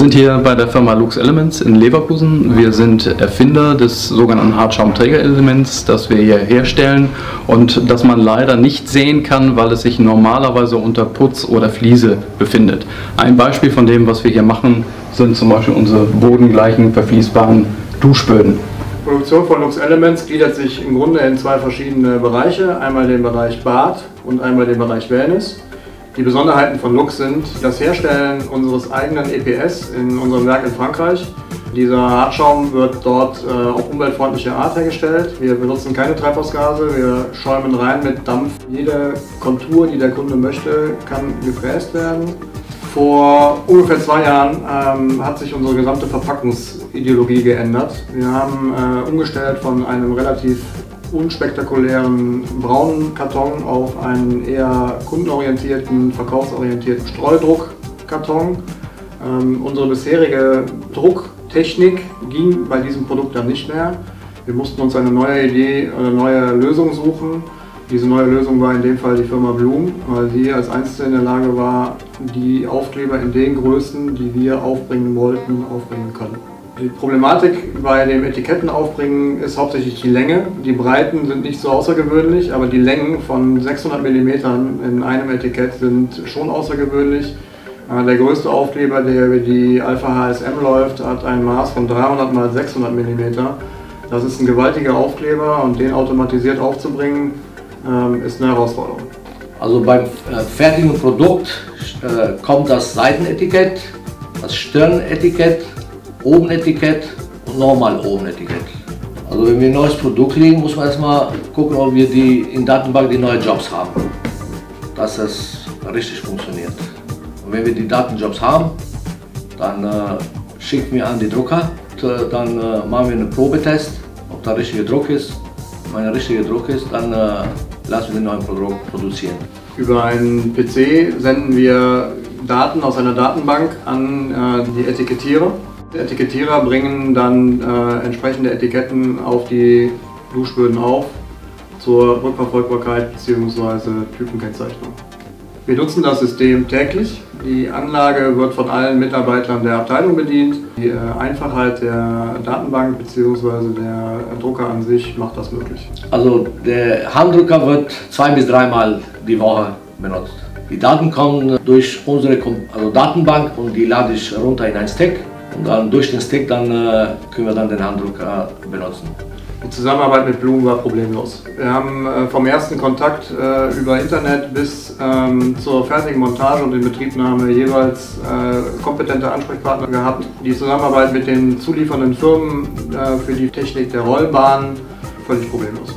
sind hier bei der Firma Lux Elements in Leverkusen. Wir sind Erfinder des sogenannten Hartschaumträgerelements, das wir hier herstellen und das man leider nicht sehen kann, weil es sich normalerweise unter Putz oder Fliese befindet. Ein Beispiel von dem, was wir hier machen, sind zum Beispiel unsere bodengleichen verfließbaren Duschböden. Die Produktion von Lux Elements gliedert sich im Grunde in zwei verschiedene Bereiche, einmal den Bereich Bad und einmal den Bereich Wellness. Die Besonderheiten von Lux sind das Herstellen unseres eigenen EPS in unserem Werk in Frankreich. Dieser Hartschaum wird dort auf umweltfreundliche Art hergestellt. Wir benutzen keine Treibhausgase, wir schäumen rein mit Dampf. Jede Kontur, die der Kunde möchte, kann gefräst werden. Vor ungefähr 2 Jahren hat sich unsere gesamte Verpackungsideologie geändert. Wir haben umgestellt von einem relativ unspektakulären braunen Karton auf einen eher kundenorientierten, verkaufsorientierten Streudruckkarton. Unsere bisherige Drucktechnik ging bei diesem Produkt dann nicht mehr. Wir mussten uns eine neue Idee, eine neue Lösung suchen. Diese neue Lösung war in dem Fall die Firma Blum, weil sie als einzige in der Lage war, die Aufkleber in den Größen, die wir aufbringen wollten, aufbringen können. Die Problematik bei dem Etikettenaufbringen ist hauptsächlich die Länge. Die Breiten sind nicht so außergewöhnlich, aber die Längen von 600 mm in einem Etikett sind schon außergewöhnlich. Der größte Aufkleber, der über die Alpha HSM läuft, hat ein Maß von 300 x 600 mm. Das ist ein gewaltiger Aufkleber und den automatisiert aufzubringen, ist eine Herausforderung. Also beim fertigen Produkt kommt das Seitenetikett, das Stirnetikett, Obenetikett und nochmal Obenetikett. Also wenn wir ein neues Produkt kriegen, muss man erstmal gucken, ob wir in Datenbank die neuen Jobs haben, dass das richtig funktioniert. Und wenn wir die Datenjobs haben, dann schicken wir an die Drucker, dann machen wir einen Probetest, ob der richtige Druck ist. Wenn der richtige Druck ist, dann lassen wir den neuen Produkt produzieren. Über einen PC senden wir Daten aus einer Datenbank an die Etikettierer. Die Etikettierer bringen dann entsprechende Etiketten auf die Duschböden auf zur Rückverfolgbarkeit bzw. Typenkennzeichnung. Wir nutzen das System täglich. Die Anlage wird von allen Mitarbeitern der Abteilung bedient. Die Einfachheit der Datenbank bzw. der Drucker an sich macht das möglich. Also der Handdrucker wird 2- bis 3-mal die Woche benutzt. Die Daten kommen durch unsere Datenbank und die lade ich runter in ein Stick. Und dann durch den Stick können wir dann den Handdrucker benutzen. Die Zusammenarbeit mit Blum war problemlos. Wir haben vom ersten Kontakt über Internet bis zur fertigen Montage und Inbetriebnahme jeweils kompetente Ansprechpartner gehabt. Die Zusammenarbeit mit den zuliefernden Firmen für die Technik der Rollbahn völlig problemlos.